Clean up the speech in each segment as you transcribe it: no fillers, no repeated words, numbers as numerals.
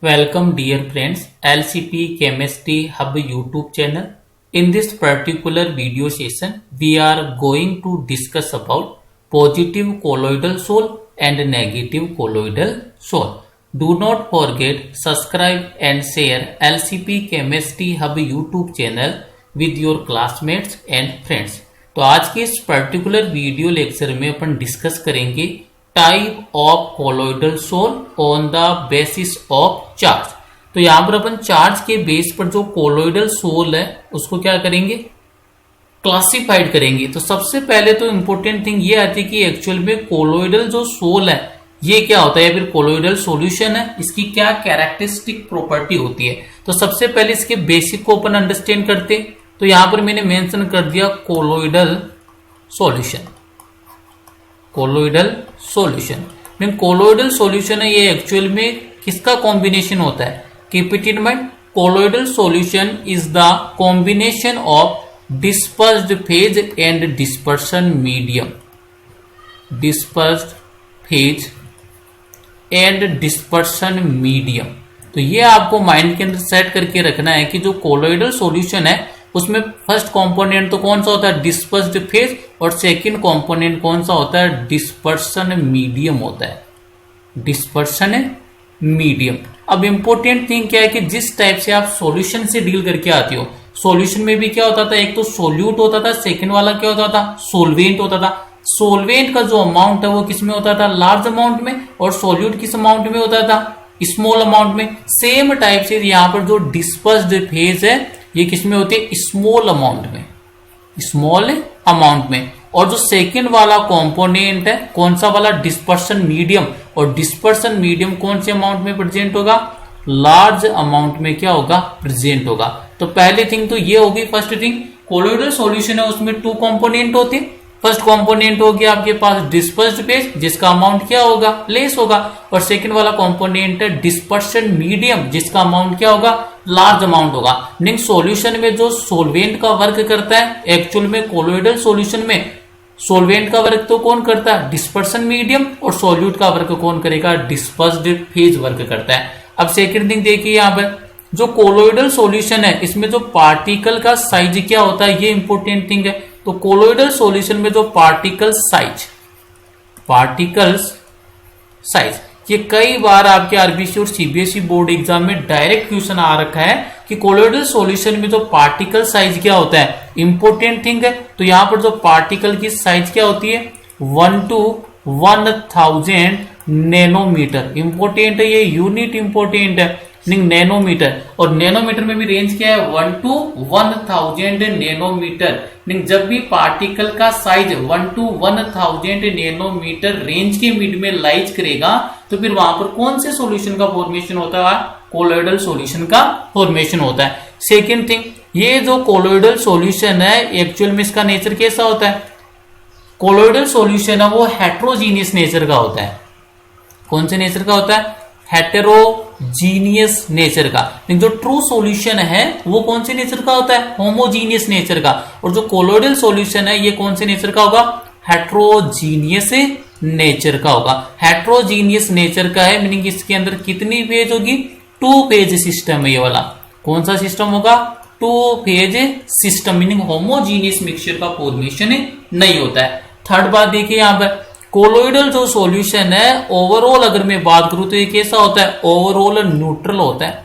Welcome dear friends, LCP Chemistry Hub YouTube channel. In this particular video session, we are going to discuss about positive colloidal sol and negative colloidal sol. Do not forget subscribe and share LCP Chemistry Hub YouTube channel with your classmates and friends. तो आज के इस particular video lecture में अपन discuss करेंगे type of colloidal sol on the basis of charge. तो यहां पर अपन चार्ज के बेस पर जो कोलोइडल सोल है उसको क्या करेंगे, क्लासिफाइड करेंगे। तो सबसे पहले तो इंपॉर्टेंट थिंग ये आती है कि एक्चुअल में कोलोइडल जो सोल है ये क्या होता है, फिर कोलोइडल सॉल्यूशन है, इसकी क्या कैरेक्टरिस्टिक प्रॉपर्टी होती है। तो सबसे पहले इसके बेसिक को अपन अंडरस्टैंड करते। तो यहां पर मैंने मेंशन कर दिया colloidal solution. Colloidal solution mean colloidal solution है, ये एक्चुअल में किसका कॉम्बिनेशन होता है, keep it in mind. Colloidal solution is the combination of dispersed phase and dispersion medium. Dispersed phase and dispersion medium. तो ये आपको माइंड के अंदर सेट करके रखना है कि जो कोलोइडल सॉल्यूशन है उसमें फर्स्ट कंपोनेंट तो कौन सा होता है, डिस्पर्स्ड फेज, और सेकंड कंपोनेंट कौन सा होता है, डिस्पर्शन मीडियम होता है। Dispersion medium. अब इंपॉर्टेंट थिंग क्या है कि जिस टाइप से आप सॉल्यूशन से डील करके आते हो, सॉल्यूशन में भी क्या होता था, एक तो सोल्यूट होता था, सेकंड वाला क्या होता था, सोलवेंट होता था। सोलवेंट का जो अमाउंट है वो किसमें होता था, लार्ज अमाउंट में, और सोल्यूट किस अमाउंट में होता था, स्मॉल अमाउंट में। सेम टाइप से यहाँ पर जो डिस्पर्स्ड फेज है ये किसमें होती है, स्मॉल अमाउंट में, स्मॉल अमाउंट में। और जो सेकंड वाला कंपोनेंट है कौन सा वाला, डिस्पर्शन मीडियम, और डिस्पर्शन मीडियम कौन से अमाउंट में प्रेजेंट होगा, लार्ज अमाउंट में क्या होगा, प्रेजेंट होगा। तो पहली थिंग तो ये होगी, फर्स्ट थिंग कोलोइडल सॉल्यूशन है उसमें टू कंपोनेंट होते हैं। फर्स्ट कंपोनेंट हो गया आपके पास डिस्पर्स्ड फेज जिसका अमाउंट क्या होगा, लेस होगा, और सेकंड वाला कंपोनेंट है डिस्पर्शन मीडियम जिसका अमाउंट क्या होगा, लार्ज अमाउंट होगा। मीन सॉल्यूशन में जो सोलवेंट का वर्क करता है, एक्चुअल में कोलोइडल सॉल्यूशन में सोलवेंट का वर्क तो कौन करता है, डिस्पर्शन मीडियम, और सोल्यूट का वर्क कौन करेगा, डिस्पर्स्ड फेज वर्क करता है। अब सेकंड थिंग देखिए यहाँ पर जो कोलोइडल सॉल्यूशन है इसमें जो पार्टिकल का साइज क्या होता है, ये इंपॉर्टेंट थिंग है। तो कोलोइडल सॉल्यूशन में जो पार्टिकल साइज ये कई बार आपके आरबीसी और सीबीएसई बोर्ड एग्जाम में डायरेक्ट क्वेश्चन आ रखा है कि कोलोइडल सॉल्यूशन में जो पार्टिकल साइज क्या होता है, इंपॉर्टेंट थिंग है। तो यहां पर जो पार्टिकल की साइज क्या होती है, 1 to 1000 नैनोमीटर। इंपॉर्टेंट है, ये यूनिट इंपॉर्टेंट है, नैनोमीटर। और नैनोमीटर में भी रेंज क्या है, 1 to 1000 नैनोमीटर। जब भी पार्टिकल का साइज 1 to 1000 नैनोमीटर रेंज के मिड में लाइज करेगा तो फिर वहां पर कौन से सॉल्यूशन का फॉर्मेशन होता है, कोलोइडल सॉल्यूशन का फॉर्मेशन होता है। सेकेंड थिंग, ये जो कोलोइडल सॉल्यूशन है एक्चुअल में इसका नेचर कैसा होता है, कोलोइडल सॉल्यूशन है वो हेट्रोजीनियस नेचर का होता है। कौन से नेचर का होता है, हेटेरोजीनियस नेचर का। जो ट्रू सॉल्यूशन है वो कौन से नेचर का होता है, होमोजीनियस नेचर का। और जो कोलोइडल सॉल्यूशन है ये कौन से नेचर का होगा, हेट्रोजीनियस नेचर का होगा। हेट्रोजीनियस नेचर का है मीनिंग इसके अंदर कितनी फेज होगी, 2 फेज सिस्टम है ये वाला। कौन सा सिस्टम होगा, 2 phase system, meaning homogeneous mixture का फॉर्मेशन नहीं होता है। थर्ड बात देखिए यहाँ पर कोलोइडल जो सॉल्यूशन है ओवरऑल अगर मैं बात करूं तो ये कैसा होता है, ओवरऑल न्यूट्रल होता है।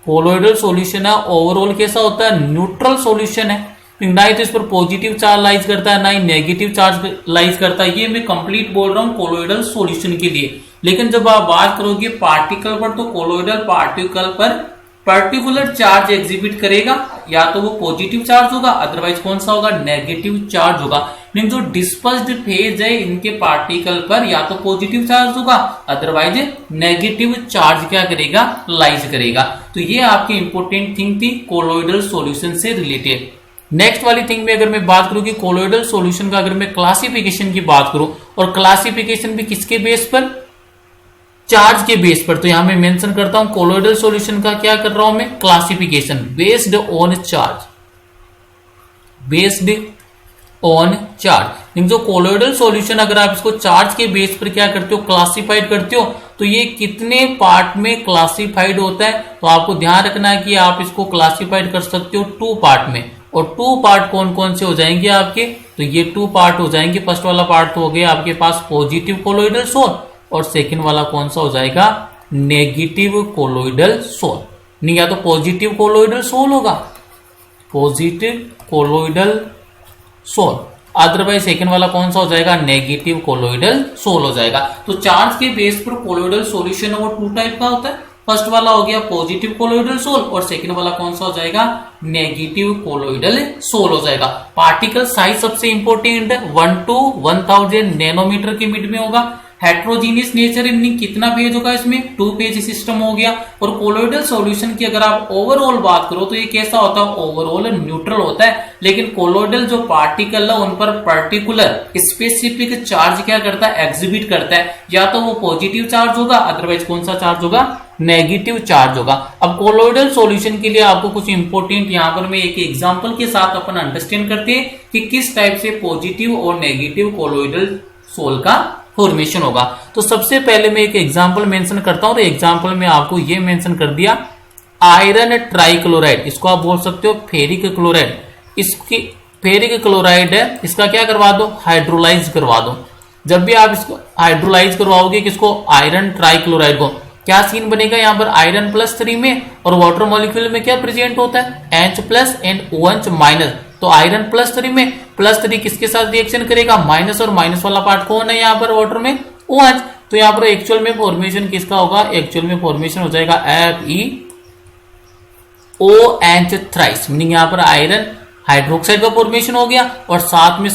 कोलोइडल सॉल्यूशन है ओवरऑल कैसा होता है, न्यूट्रल सॉल्यूशन है। ना ही तो इस पर पॉजिटिव चार्ज लाइज करता है ना ही नेगेटिव चार्ज लाइज करता है। ये मैं कंप्लीट बोल रहा हूं कोलोइडल सॉल्यूशन के लिए। लेकिन जब आप बात करोगे पार्टिकल पर तो कोलोइडल पार्टिकल पर पर्टिकुलर चार्ज एग्जिबिट करेगा, या तो वो पॉजिटिव चार्ज होगा अदरवाइज कौन सा होगा, नेगेटिव चार्ज होगा। मीन जो डिस्पर्स्ड फेज है इनके पार्टिकल पर या तो पॉजिटिव चार्ज होगा अदरवाइज नेगेटिव चार्ज क्या करेगा, लाइज करेगा। तो ये आपकी इंपॉर्टेंट थिंग थी कोलोइडल सॉल्यूशन से रिलेटेड। नेक्स्ट वाली थिंग में अगर मैं बात करूं कि कोलोइडल सॉल्यूशन का अगर मैं क्लासिफिकेशन की बात करूं, और क्लासिफिकेशन भी किसके बेस पर, चार्ज के बेस पर। तो यहां मैं मेंशन करता हूं कोलोइडल सॉल्यूशन का क्या कर रहा हूं मैं, classification based on charge, based on charge. जो कोलोइडल सॉल्यूशन अगर आप इसको चार्ज के बेस पर क्या करते हो, क्लासिफाइड करते हो, तो ये कितने पार्ट में क्लासिफाइड होता है, तो आपको ध्यान रखना है कि आप इसको क्लासिफाइड कर सकते हो 2 पार्ट में। और 2 पार्ट कौन कौन से हो जाएंगे आपके, तो ये 2 पार्ट हो जाएंगे। फर्स्ट वाला पार्ट तो हो गया आपके पास पॉजिटिव कोलोइडल सोल, और सेकेंड वाला कौन सा हो जाएगा, नेगेटिव कोलोइडल सोल। नहीं, या तो पॉजिटिव कोलोइडल सोल होगा, positive colloidal sol, otherwise second वाला कौन सा हो जाएगा, नेगेटिव कोलोइडल सोल हो जाएगा। तो चार्ज के बेस पर कोलोइडल सॉल्यूशन वो 2 टाइप का होता है। फर्स्ट वाला हो गया पॉजिटिव कोलोइडल सोल, और सेकंड वाला कौन सा हो जाएगा, नेगेटिव कोलोइडल सोल हो जाएगा। पार्टिकल साइज सबसे इंपॉर्टेंट है, 1 to 1000 नैनोमीटर के मिड में होगा। हेट्रोजीनियस नेचर मीनिंग कितना पेज होगा इसमें, 2 पेज सिस्टम हो गया। और कोलोइडल सॉल्यूशन की अगर आप ओवरऑल बात करो तो ये कैसा होता है, ओवरऑल न्यूट्रल होता है। लेकिन कोलोइडल जो पार्टिकल है उन पर पर्टिकुलर स्पेसिफिक चार्ज क्या करता है, एग्जिबिट करता है। या तो वो पॉजिटिव चार्ज होगा, अदरवाइज कौन सा चार्ज होगा, नेगेटिव चार्ज होगा। अब कोलोइडल सॉल्यूशन के लिए आपको कुछ इंपॉर्टेंट यहाँ पर मैं एक एग्जांपल के साथ अपन अंडरस्टैंड करते हैं कि किस टाइप से पॉजिटिव और नेगेटिव कोलोइडल सोल का फॉर्मेशन होगा। तो सबसे पहले मैं एक एग्जांपल मेंशन करता हूं। तो एग्जांपल में आपको ये मेंशन कर दिया आयरन ट्राइक्लोराइड, इसको आप बोल सकते हो फेरिक क्लोराइड। इसकी फेरिक क्लोराइड है, इसका क्या करवा दो, हाइड्रोलाइज करवा दो। जब भी आप इसको हाइड्रोलाइज करवाओगे किसको, आयरन ट्राइक्लोराइड को, क्या सीन बनेगा यहाँ पर, आयरन +3 में और वाटर मॉलिक्यूल में क्या प्रेजेंट होता है, H+ एंड OH-। तो आयरन +3 में, +3 किसके साथ रिएक्शन करेगा, माइनस, और माइनस वाला पार्ट कौन है यहाँ पर वाटर में, OH। तो यहाँ पर एक्चुअल में फॉर्मेशन किसका होगा, एक्चुअल में फॉर्मेशन हो जाएगा FeOH थ्राइस, मीनिंग यहाँ पर आयरन हाइड्रोक्साइड का फॉर्मेशन हो गया। और साथ में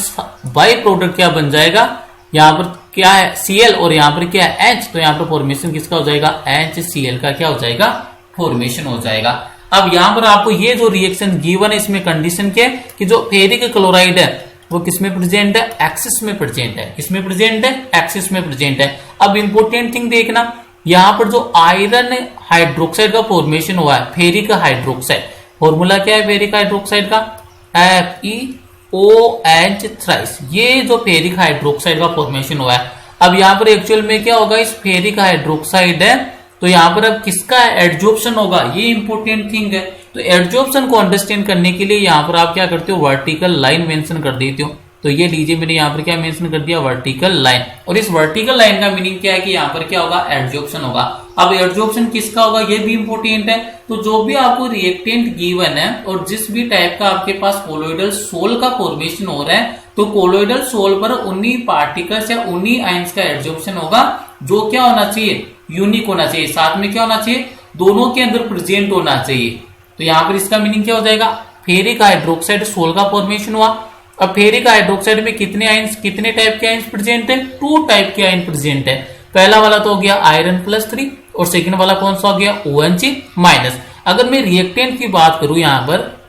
बाई प्रोडक्ट क्या बन जाएगा, यहाँ पर क्या है Cl, और यहाँ पर क्या है H। तो यहाँ पर फॉर्मेशन किसका हो जाएगा, HCl का क्या हो जाएगा, फॉर्मेशन हो जाएगा। अब यहाँ पर आपको ये जो रिएक्शन गिवन है इसमें कंडीशन क्या है कि जो फेरिक क्लोराइड है वो किसमें प्रेजेंट है, एक्सिस में प्रेजेंट है। किसमें प्रेजेंट है, एक्सिस में प्रेजेंट है। अब इंपॉर्टेंट थिंग देखना, यहाँ पर जो आयरन हाइड्रोक्साइड का फॉर्मेशन हुआ है, फेरिक हाइड्रोक्साइड, फॉर्मूला क्या है फेरिक हाइड्रोक्साइड का, FeOH थ्राइस। ये जो फेरिक हाइड्रोक्साइड का फॉर्मेशन हुआ है, अब यहाँ पर एक्चुअल में क्या होगा, इस फेरिक हाइड्रोक्साइड है, तो यहाँ पर अब किसका एडजॉर्प्शन होगा, ये इंपॉर्टेंट थिंग है। तो एडजॉर्प्शन को अंडरस्टैंड करने के लिए यहाँ पर आप क्या करते हो, वर्टिकल लाइन मेंशन कर देते हो। तो ये लीजिए मैंने यहाँ पर क्या मेंशन कर दिया, वर्टिकल लाइन। और इस वर्टिकल लाइन का मीनिंग क्या है कि यहाँ पर क्या होगा, एडजॉर्प्शन होगा। अब एडजॉर्प्शन किसका होगा, ये भी इंपॉर्टेंट है। तो जो भी आपको रिएक्टेंट गिवन है और जिस भी टाइप का आपके पास कोलोइडल सोल का फॉर्मेशन हो रहा है, तो कोलोइडल सोल पर उन्हीं पार्टिकल्स या उन्हीं आयंस का एडजॉर्प्शन होगा जो क्या होना चाहिए, यूनिक होना चाहिए। साथ में क्या होना चाहिए, दोनों के अंदर प्रेजेंट होना चाहिए। तो यहाँ पर इसका मीनिंग क्या हो जाएगा, फेरिक हाइड्रोक्साइड सोल का फॉर्मेशन हुआ। अब फेरिक हाइड्रोक्साइड में कितने आयंस, कितने टाइप के आयंस प्रेजेंट है, 2 टाइप के आयन प्रेजेंट है। पहला वाला तो हो गया आयरन +3, और सेकंड वाला कौन सा हो गया, OH-। अगर मैं रिएक्टेंट की बात करूं यहाँ पर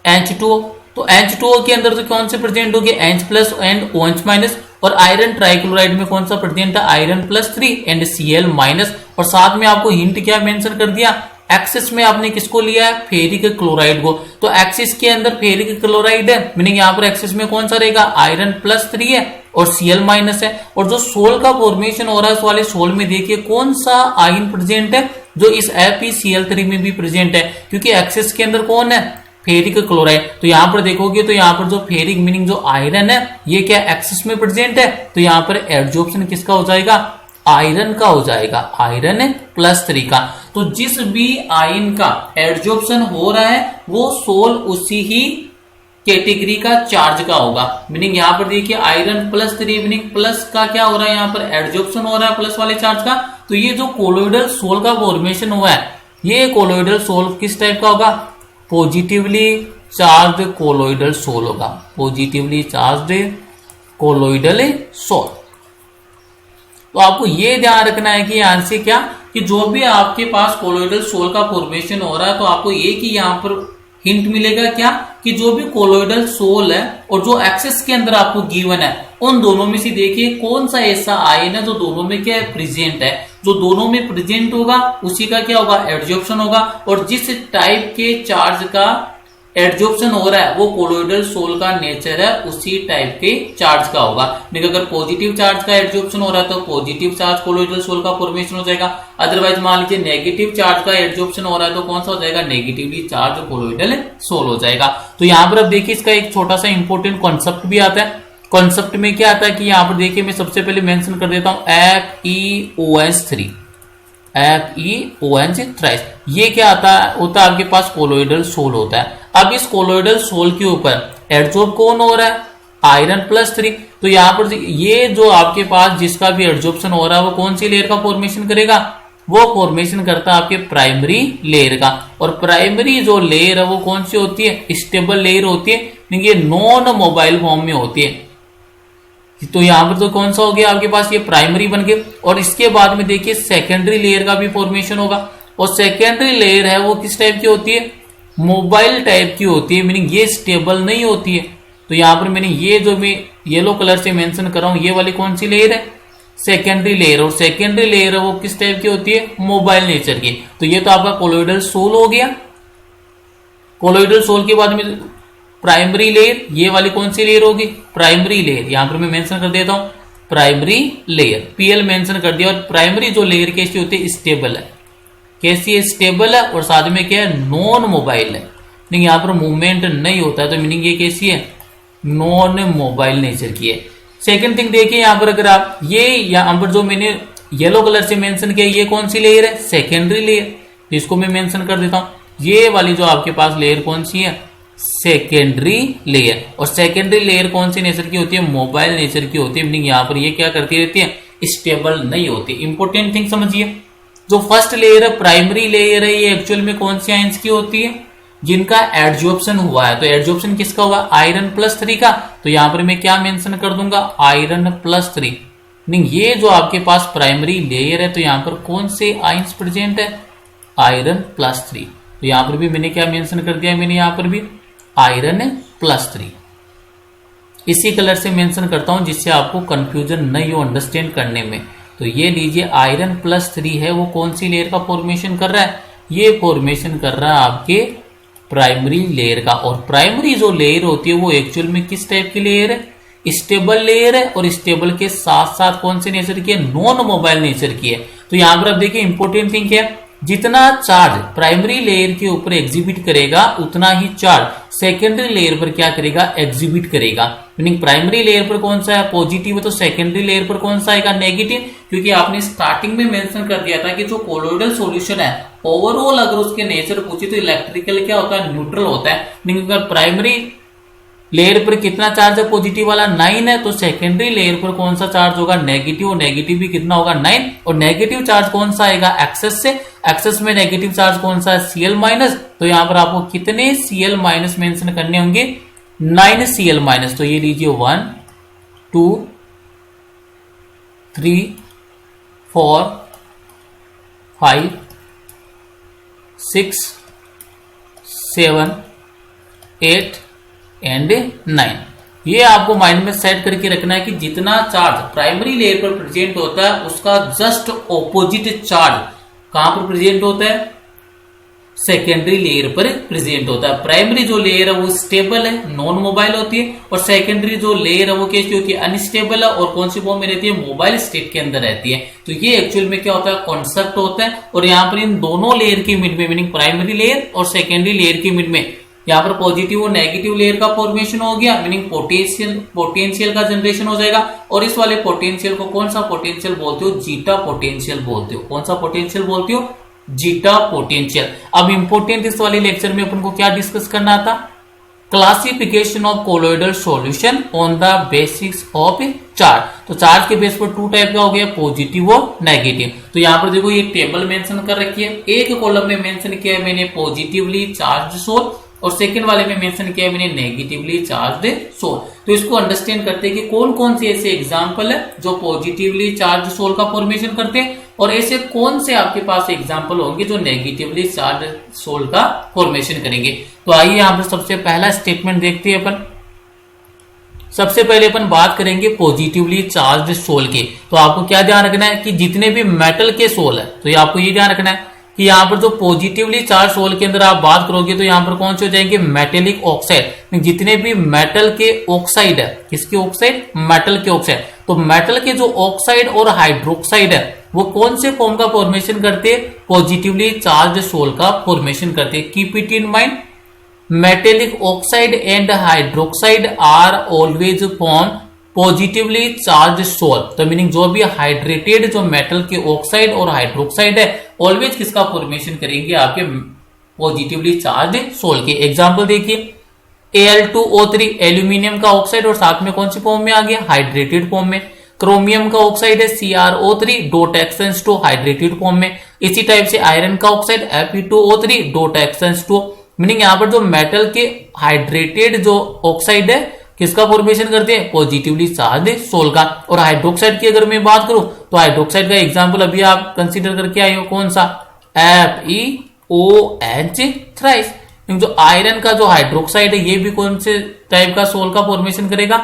H2O, तो H2O के अंदर तो कौन से प्रेजेंट हो गए, H+ एंड OH-। और आयरन ट्राइक्लोराइड में कौन सा प्रेजेंट है, आयरन +3 एंड Cl-। और साथ में आपको हिंट क्या मेंशन कर दिया, एक्सिस में आपने किसको लिया है, फेरिक क्लोराइड को। तो एक्सिस के अंदर फेरिक क्लोराइड है, मीनिंग यहाँ पर एक्सिस में कौन सा रहेगा, आयरन +3 है और Cl- है। और जो सोल का फॉर्मेशन हो रहा है, उस वाले सोल में देखिए कौन सा आयन प्रेजेंट है, जो इस FeCl3 में भी प्रेजेंट है, क्योंकि एक्सिस के अंदर कौन है, फेरिक क्लोराइड। तो यहाँ पर देखोगे तो यहाँ पर जो फेरिक मीनिंग जो आयरन है, ये क्या एक्सिस में प्रेजेंट है। तो यहाँ पर एडजॉर्प्शन किसका हो जाएगा, आयरन का हो जाएगा, आयरन +3 का। तो जिस भी आयन का एडजॉर्प्शन हो रहा है वो सोल उसी ही कैटेगरी का चार्ज का होगा। मीनिंग यहाँ पर देखिए आयरन +3 मीनिंग प्लस का क्या हो रहा है, यहाँ पर एडजॉर्प्शन हो रहा है प्लस वाले चार्ज का। तो ये जो कोलोइडल सोल का फॉर्मेशन हुआ है, ये कोलोइडल सोल किस टाइप का होगा, पॉजिटिवली चार्ज कोलोइडल सोल होगा, पॉजिटिवली चार्ज कोलोइडल सोल। तो आपको ये ध्यान रखना है कि यहां से क्या, कि जो भी आपके पास कोलोइडल सोल का फॉर्मेशन हो रहा है, तो आपको एक ही यहाँ पर हिंट मिलेगा क्या, कि जो भी कोलोइडल सोल है और जो एक्सिस के अंदर आपको गिवन है, उन दोनों में से देखिए कौन सा ऐसा आयन है जो दोनों में क्या प्रेजेंट है। जो दोनों में प्रेजेंट होगा उसी का क्या होगा, एडजॉर्प्शन होगा। और जिस टाइप के चार्ज का एडजॉर्प्शन हो रहा है वो कोलोइडल सोल का नेचर है उसी टाइप के चार्ज का होगा। लेकिन अगर पॉजिटिव चार्ज का एडजॉर्प्शन हो रहा है तो पॉजिटिव चार्ज कोलोइडल सोल का फॉर्मेशन हो जाएगा। अदरवाइज मान लीजिए नेगेटिव चार्ज का एडजॉर्प्शन हो रहा है तो कौन सा हो जाएगा, नेगेटिवली चार्ज कोलोइडल सोल हो जाएगा। तो यहाँ पर अब देखिए इसका एक छोटा सा इंपॉर्टेंट कॉन्सेप्ट भी आता है। कॉन्सेप्ट में क्या आता है कि यहाँ पर देखिए मैं सबसे पहले मेंशन कर देता हूं FeOH3 थ्राइस। ये क्या होता है आपके पास कोलोइडल सोल होता है। अब इस कोलोइडल सोल के ऊपर एडजॉर्ब कौन हो रहा है, आयरन+3। तो यहाँ पर ये जो आपके पास जिसका भी एडजॉर्प्शन हो रहा है वो कौन सी लेयर का फॉर्मेशन करेगा, वो फॉर्मेशन करता है आपके प्राइमरी लेयर का। और प्राइमरी जो लेयर है वो कौन सी होती है, स्टेबल लेयर होती है, ये नॉन मोबाइल फॉर्म में होती है। तो यहां पर तो कौन सा हो गया आपके पास, ये प्राइमरी बन गए। और इसके बाद में देखिए सेकेंडरी लेयर का भी फॉर्मेशन होगा। और सेकेंडरी लेयर है वो किस टाइप की होती है, मोबाइल टाइप की होती है, मीनिंग ये स्टेबल नहीं होती है। तो यहां पर मैंने ये जो मैं येलो कलर से मेंशन कर रहा हूं ये वाली कौन सी लेयर है, सेकेंडरी लेयर। और सेकेंडरी लेयर है वो किस टाइप की होती है, मोबाइल नेचर की। तो ये तो आपका कोलोइडल सोल हो गया। कोलोइडल सोल के बाद में प्राइमरी लेयर, ये वाली कौन सी लेयर होगी, प्राइमरी लेयर। यहां पर मैं मेंशन कर देता हूं प्राइमरी लेयर, PL मेंशन कर दिया। और प्राइमरी जो लेयर कैसी होती है, स्टेबल है। कैसी है, स्टेबल है। और साथ में क्या है, नॉन मोबाइल है, नहीं यहां पर मूवमेंट नहीं होता है। तो मीनिंग ये कैसी है, नॉन मोबाइल नेचर की है। सेकेंड थिंग देखिए यहां पर अगर आप ये यहां पर जो मैंने येलो कलर से मेंशन किया ये कौन सी लेयर है, सेकेंडरी लेयर। इसको मैं मेंशन कर देता हूं। ये वाली जो आपके पास लेयर कौन सी है, सेकेंडरी लेयर। और सेकेंडरी लेयर कौन सी नेचर की होती है, मोबाइल नेचर की होती है। मीनिंग यहां पर ये क्या करती रहती है, स्टेबल नहीं होती। इंपॉर्टेंट थिंग समझिए, जो फर्स्ट लेयर है प्राइमरी लेयर है, ये एक्चुअल में कौन सी आयंस की होती है, जिनका एडजॉर्प्शन हुआ है। तो एडजॉर्प्शन किसका हुआ, आयरन+3 का। तो यहां पर मैं क्या मेंशन कर दूंगा, आयरन+3। नहीं ये जो आपके पास प्राइमरी लेयर है तो यहां पर कौन से आयंस प्रेजेंट है, आयरन+3। तो यहां पर भी मैंने क्या मेंशन कर दिया, मैंने यहां पर भी आयरन+3 इसी कलर से मेंशन करता हूं जिससे आपको कंफ्यूजन नहीं हो अंडरस्टैंड करने में। तो ये लीजिए आयरन+3 है वो कौन सी लेयर का फॉर्मेशन कर रहा है, ये फॉर्मेशन कर रहा है आपके प्राइमरी लेयर का। और प्राइमरी जो लेयर होती है वो एक्चुअल में किस टाइप की लेयर है, स्टेबल लेयर है। और स्टेबल के साथ साथ कौन से नेचर की है, नॉन मोबाइल नेचर की है। तो यहां पर आप देखिए इंपॉर्टेंट थिंग क्या है, जितना चार्ज प्राइमरी लेयर के ऊपर एग्जिबिट करेगा उतना ही चार्ज सेकेंडरी लेयर पर क्या करेगा, एग्जिबिट करेगा। मीनिंग प्राइमरी लेयर पर कौन सा है, पॉजिटिव है, तो सेकेंडरी लेयर पर कौन सा आएगा, नेगेटिव। क्योंकि आपने स्टार्टिंग में मेंशन कर दिया था कि जो कोलोइडल सॉल्यूशन है ओवरऑल अगर उसके नेचर पूछे तो इलेक्ट्रिकल क्या होता है, न्यूट्रल होता है। मीनिंग अगर प्राइमरी लेयर पर कितना चार्ज है, पॉजिटिव वाला 9 है, तो सेकेंडरी लेयर पर कौन सा चार्ज होगा, नेगेटिव। और नेगेटिव भी कितना होगा, 9। और नेगेटिव चार्ज कौन सा आएगा, एक्सेस से। एक्सेस में नेगेटिव चार्ज कौन सा है, Cl-। तो यहां पर आपको कितने Cl- मेंशन करने होंगे, 9 Cl-। तो ये लीजिए 1 2 3 4 5 6 7 8 एंड 9। ये आपको माइंड में सेट करके रखना है कि जितना चार्ज प्राइमरी लेयर पर प्रेजेंट होता है उसका जस्ट ऑपोजिट चार्ज कहां पर प्रेजेंट होता है, सेकेंडरी लेयर पर प्रेजेंट होता है। प्राइमरी जो लेयर है वो स्टेबल है, नॉन मोबाइल होती है। और सेकेंडरी जो लेयर है वो कैसी होती है, अनस्टेबल है। और कौन सी फॉर्म में रहती है, मोबाइल स्टेट के अंदर रहती है। तो ये एक्चुअल में क्या होता है, कॉन्सेप्ट होता है। और यहाँ पर इन दोनों लेयर की मिड में, मीनिंग प्राइमरी लेयर और सेकेंडरी लेयर की मिड में यहाँ पर पॉजिटिव और नेगेटिव लेयर का फॉर्मेशन हो गया। मीनिंग पोटेंशियल का जनरेशन हो जाएगा। और इस वाले पोटेंशियल को कौन सा पोटेंशियल बोलते हो, जीटा पोटेंशियल बोलते हो। कौन सा पोटेंशियल बोलते हो, जीटा पोटेंशियल। अब इंपोर्टेंट इस वाले लेक्चर में अपन को क्या डिस्कस करना था, classification of colloidal solution on the basis of charge. तो चार्ज के बेस पर 2 टाइप का हो गया, पॉजिटिव और नेगेटिव। तो यहां पर देखो ये टेबल मेंशन कर रखी है। एक कॉलम में मेंशन किया है मैंने पॉजिटिवली चार्ज सोल, और सेकंड वाले में मेंशन किया है मैंने नेगेटिवली चार्ज्ड सोल। तो इसको अंडरस्टैंड करते हैं कि कौन कौन से ऐसे एग्जांपल है जो पॉजिटिवली चार्ज सोल का फॉर्मेशन करते हैं, और ऐसे कौन से आपके पास एग्जांपल होंगे जो नेगेटिवली चार्ज सोल का फॉर्मेशन करेंगे। तो आइए यहां पर सबसे पहला स्टेटमेंट देखते हैं अपन। सबसे पहले अपन बात करेंगे पॉजिटिवली चार्ज सोल की। तो आपको क्या ध्यान रखना है कि जितने भी मेटल के सोल है, तो ये आपको ये ध्यान रखना है कि यहाँ पर जो पॉजिटिवली चार्ज सोल के अंदर आप बात करोगे तो यहाँ पर कौन से हो जाएंगे, मेटेलिक ऑक्साइड। जितने भी मेटल के ऑक्साइड है, किसके ऑक्साइड, मेटल के ऑक्साइड, तो मेटल के जो ऑक्साइड और हाइड्रोक्साइड है वो कौन से फॉर्म का फॉर्मेशन करते हैं, पॉजिटिवली चार्ज सोल का फॉर्मेशन करते हैं। Keep it in mind, metallic oxide and hydroxide are always form positively charge sol. तो मीनिंग जो भी हाइड्रेटेड जो मेटल के ऑक्साइड और हाइड्रोक्साइड है ऑलवेज किसका फॉर्मेशन करेंगे, आपके पॉजिटिवली चार्ज सोल के। एग्जांपल देखिए, Al2O3 एल्यूमिनियम का ऑक्साइड और साथ में कौन सी फॉर्म में आ गया, हाइड्रेटेड फॉर्म में। क्रोमियम का ऑक्साइड है CrO3 डॉट एक्सटेंस टू हाइड्रेटेड फॉर्म में। इसी टाइप से आयरन का ऑक्साइड Fe2O3 डॉट एक्सटेंस टू, मीनिंग यहाँ पर जो मेटल के हाइड्रेटेड जो ऑक्साइड है किसका फॉर्मेशन करते हैं, पॉजिटिवली चार्ज सोल का। और हाइड्रोक्साइड की अगर मैं बात करूं तो हाइड्रोक्साइड का एग्जांपल अभी आप कंसीडर करके आए हो, कौन सा, FeOH थ्राइस। जो आयरन का जो हाइड्रोक्साइड है ये भी कौन से टाइप का सोल का फॉर्मेशन करेगा,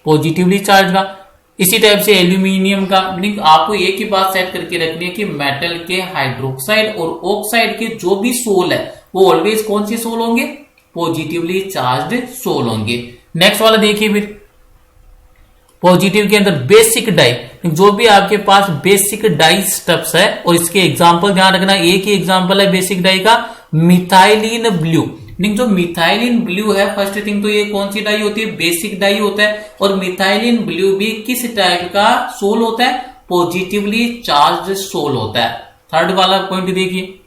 पॉजिटिवली चार्ज का। इसी टाइप से एल्यूमिनियम का, मीनिंग आपको एक ही बात सेट करके रखनी है कि मेटल के हाइड्रोक्साइड और ऑक्साइड के जो भी सोल है वो ऑलवेज कौन सी सोल होंगे, पॉजिटिवली चार्ज सोल होंगे। नेक्स्ट वाला देखिए फिर, पॉजिटिव के अंदर बेसिक डाई, जो भी आपके पास बेसिक डाई स्टेप्स है, और इसके एग्जांपल ध्यान रखना, एक ही एग्जांपल है बेसिक डाई का, मिथाइलिन ब्लू। जो मिथाइलिन ब्लू है, फर्स्ट थिंग तो ये कौन सी डाई होती है, बेसिक डाई होता है। और मिथाइलिन ब्लू भी किस टाइप का सोल होता है, पॉजिटिवली चार्ज सोल होता है। थर्ड वाला पॉइंट देखिए,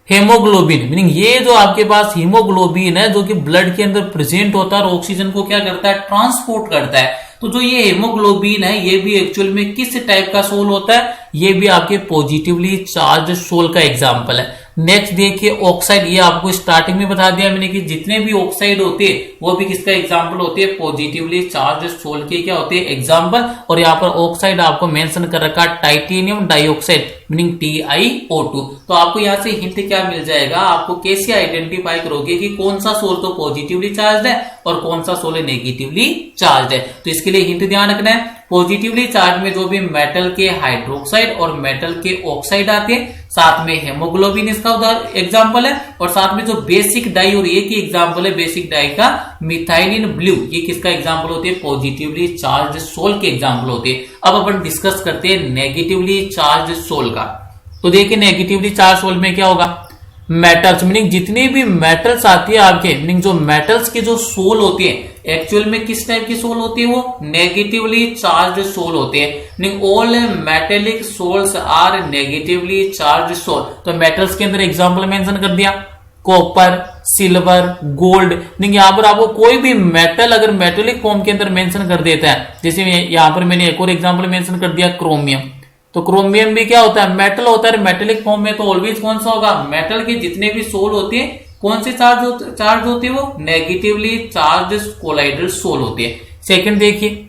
हेमोग्लोबिन, मीनिंग ये जो आपके पास हीमोग्लोबिन है जो कि ब्लड के अंदर प्रेजेंट होता है और ऑक्सीजन को क्या करता है, ट्रांसपोर्ट करता है। तो जो ये हेमोग्लोबिन है ये भी एक्चुअल में किस टाइप का सोल होता है, ये भी आपके पॉजिटिवली चार्ज सोल का एग्जांपल है। नेक्स्ट देखिए ऑक्साइड, ये आपको स्टार्टिंग में बता दिया मैंने कि जितने भी ऑक्साइड होते हैं वो भी किसका एग्जांपल होते हैं, पॉजिटिवली चार्ज सोल के क्या होते हैं, एग्जांपल। और यहाँ पर ऑक्साइड आपको मेंशन कर रखा टाइटेनियम डाइऑक्साइड मीनिंग TiO2। तो आपको यहाँ से हिंट क्या मिल जाएगा, आपको कैसे आइडेंटिफाई करोगे कि कौन सा सोल तो पॉजिटिवली चार्ज है और कौन सा सोल नेगेटिवली चार्ज है। तो इसके लिए हिंट ध्यान रखना है, पॉजिटिवली चार्ज में जो भी मेटल के हाइड्रोक्साइड और मेटल के ऑक्साइड आते हैं, साथ में हेमोग्लोबिन इसका उदाहरण एग्जांपल है, और साथ में जो बेसिक डाई, और एक ही एग्जांपल है बेसिक डाई का मिथाइलिन ब्लू, ये किसका एग्जांपल होते हैं, पॉजिटिवली चार्ज सोल के एग्जांपल होते हैं। अब अपन डिस्कस करते हैं नेगेटिवली चार्ज सोल का। तो देखिए नेगेटिवली चार्ज सोल में क्या होगा, मेटल्स, मीनिंग जितनी भी मेटल्स आती है आपके, मीनिंग जो मेटल्स के जो सोल होते हैं एक्चुअल में किस टाइप की सोल होती है, वो नेगेटिवली चार्ज सोल होते हैं। Meaning all metallic sols are negatively charge sol. तो मेटल्स के अंदर एग्जांपल मेंशन कर दिया, कॉपर, सिल्वर, गोल्ड। मीनिंग यहाँ पर आपको कोई भी मेटल अगर मेटेलिक फॉर्म के अंदर मेंशन कर देता है, जैसे यहाँ पर मैंने एक और एग्जांपल मेंशन कर दिया क्रोमियम, तो क्रोमियम भी क्या होता है, मेटल होता है मेटेलिक फॉर्म में। तो ऑलवेज कौन सा होगा, मेटल के जितने भी सोल होते हैं कौन से चार्ज होते हैं, वो नेगेटिवली चार्ज कोलाइडल सोल होते हैं। सेकंड देखिए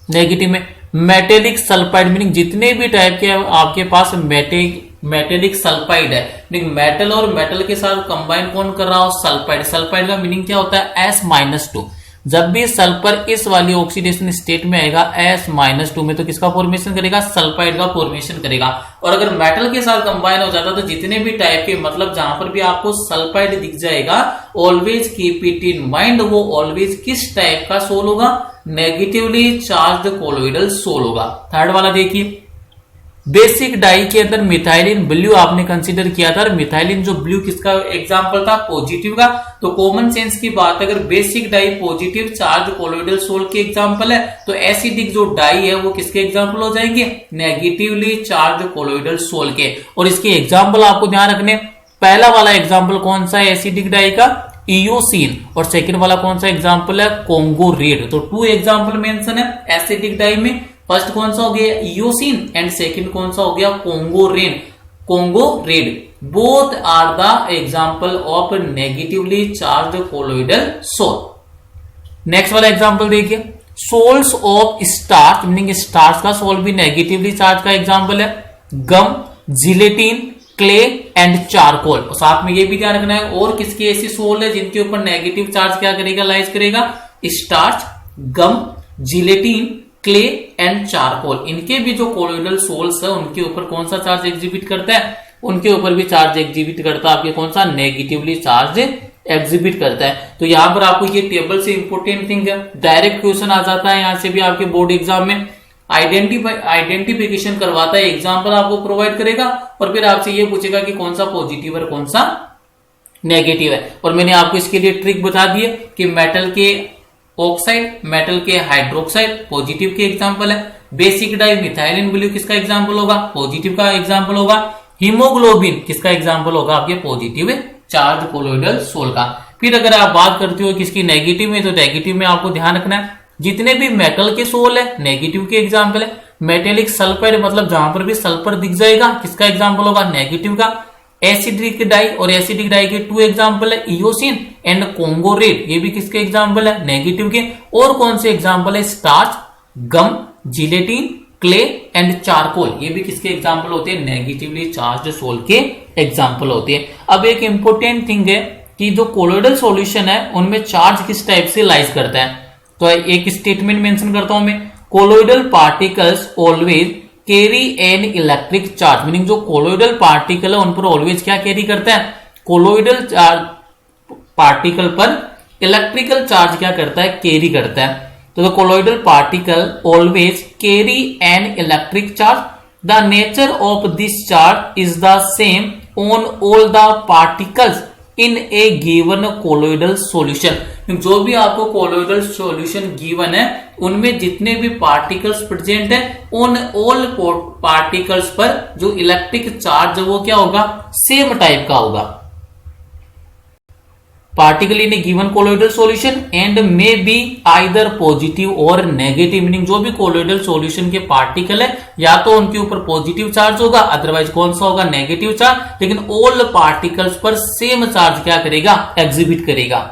नेगेटिव में मेटेलिक सल्फाइड, मीनिंग जितने भी टाइप के आपके पास मेटेलिक सल्फाइड है, मीनिंग मेटल और मेटल के साथ कंबाइन कौन कर रहा हो, सल्फाइड। सल्फाइड का मीनिंग क्या होता है, S-2। जब भी सल्फर इस वाली ऑक्सीडेशन स्टेट में आएगा S-2 में, तो किसका फॉर्मेशन करेगा, सल्फाइड का फॉर्मेशन करेगा। और अगर मेटल के साथ कंबाइन हो जाता तो जितने भी टाइप के, मतलब जहां पर भी आपको सल्फाइड दिख जाएगा, always keep it in mind, वो ऑलवेज किस टाइप का सोल होगा, नेगेटिवली चार्ज कोलोइडल सोल होगा। थर्ड वाला देखिए, बेसिक डाई के अंदर मिथाइलिन ब्लू आपने कंसीडर किया था। मिथाइलिन जो ब्लू किसका एग्जांपल था, पॉजिटिव का। तो कॉमन सेंस की बात, अगर basic dye positive charge colloidal sol के एग्जांपल है, तो एसिडिक जो डाई है वो किसके एग्जांपल हो जाएंगे, नेगेटिवली चार्ज कोलोइडल सोल के। और इसके एग्जांपल आपको ध्यान रखने, पहला वाला एग्जांपल कौन सा है एसिडिक डाई का, इयोसिन, और सेकंड वाला कौन सा एग्जांपल है, कोंगो रेड। तो 2 एग्जांपल मेंशन है एसिडिक डाई में। फर्स्ट कौन सा हो गया, इयोसिन, एंड सेकंड कौन सा हो गया, Congo red. Both are the example of negatively charge colloidal sol. Next वाला एग्जांपल देखिए, sols of starch, meaning starch का सोल भी नेगेटिवली चार्ज का एग्जांपल है, gum, gelatin, clay and charcoal. और साथ में ये भी ध्यान रखना है, और किसकी ऐसी सोल है जिनके ऊपर नेगेटिव चार्ज क्या करेगा, लाइज करेगा, starch, gum, gelatin, clay and charcoal, इनके भी जो कोलोइडल सोल्स है उनके ऊपर कौन सा चार्ज एग्जिबिट करता है, उनके ऊपर भी चार्ज एग्जिबिट करता है आपके कौन सा, नेगेटिवली चार्ज एग्जिबिट करता है। तो यहां पर आपको ये टेबल से इंपोर्टेंट थिंग है, डायरेक्ट क्वेश्चन आ जाता है यहां से भी आपके बोर्ड एग्जाम में, आइडेंटिफिकेशन करवाता है, एग्जाम्पल आपको प्रोवाइड करेगा और फिर आपसे ये पूछेगा कि कौन सा पॉजिटिव है कौन सा नेगेटिव है। और मैंने आपको इसके लिए ट्रिक बता दी है कि मेटल के ऑक्साइड, मेटल के हाइड्रोक्साइड पॉजिटिव के एग्जाम्पल है, बेसिक डाई मिथाइलिन ब्लू किसका एग्जाम्पल होगा, पॉजिटिव का एग्जाम्पल होगा, हीमोग्लोबिन किसका एग्जाम्पल होगा, आपके पॉजिटिव चार्ज कोलोइडल सोल का। फिर अगर आप बात करते हो किसकी नेगेटिव में, तो नेगेटिव में आपको ध्यान रखना है जितने भी मेटल के सोल है नेगेटिव के एग्जाम्पल है, मेटेलिक सल्फाइड मतलब जहां पर भी सल्फर दिख जाएगा किसका एग्जाम्पल होगा, नेगेटिव का। एसिडिक डाई और एसिडिक डाई के 2 एग्जाम्पल है, इओसिन एंड कोंगो रेड, ये भी किसके एग्जाम्पल है, नेगेटिव के। और कौन से एग्जाम्पल है, starch, gum, gelatin, clay and charcoal, ये भी किसके एग्जाम्पल होते हैं, नेगेटिवली चार्ज सोल के एग्जाम्पल होते हैं। अब एक इंपॉर्टेंट थिंग है कि जो कोलोइडल सॉल्यूशन है उनमें चार्ज किस टाइप से लाइज करता है, तो एक स्टेटमेंट मेंशन करता हूं मैं, colloidal particles always carry an electric charge, meaning जो कोलोइडल पार्टिकल है उन पर ऑलवेज क्या कैरी करता है, कोलोइडल चार्ज पार्टिकल पर इलेक्ट्रिकल चार्ज क्या करता है, कैरी करता है। तो the colloidal particle always carry an electric charge, the nature of this charge is the same on all the particles in A given colloidal solution. जो भी आपको कोलोइडल सॉल्यूशन गिवन है उनमें जितने भी पार्टिकल्स प्रेजेंट है उन ऑल पार्टिकल्स पर जो इलेक्ट्रिक चार्ज है वो क्या होगा, सेम टाइप का होगा। Particle in A given colloidal solution and may be either positive और नेगेटिव, मीनिंग जो भी कोलोइडल सॉल्यूशन के पार्टिकल है या तो उनके ऊपर पॉजिटिव चार्ज होगा, अदरवाइज कौन सा होगा, नेगेटिव चार्ज, लेकिन ऑल पार्टिकल्स पर सेम चार्ज क्या करेगा, एग्जिबिट करेगा।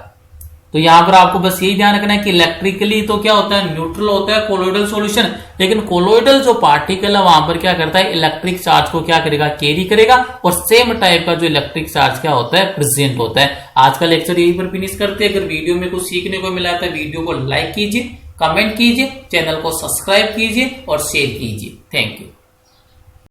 तो यहां पर आपको बस यही ध्यान रखना है कि इलेक्ट्रिकली तो क्या होता है, न्यूट्रल होता है कोलोइडल सॉल्यूशन, लेकिन कोलोइडल जो पार्टिकल है वहां पर क्या करता है, इलेक्ट्रिक चार्ज को क्या करेगा, कैरी करेगा, और सेम टाइप का जो इलेक्ट्रिक चार्ज क्या होता है, प्रेजेंट होता है। आज का लेक्चर यहीं पर फिनिश करते हैं। अगर वीडियो में कुछ सीखने को मिला तो वीडियो को लाइक कीजिए, कमेंट कीजिए, चैनल को सब्सक्राइब कीजिए और शेयर कीजिए। Thank you.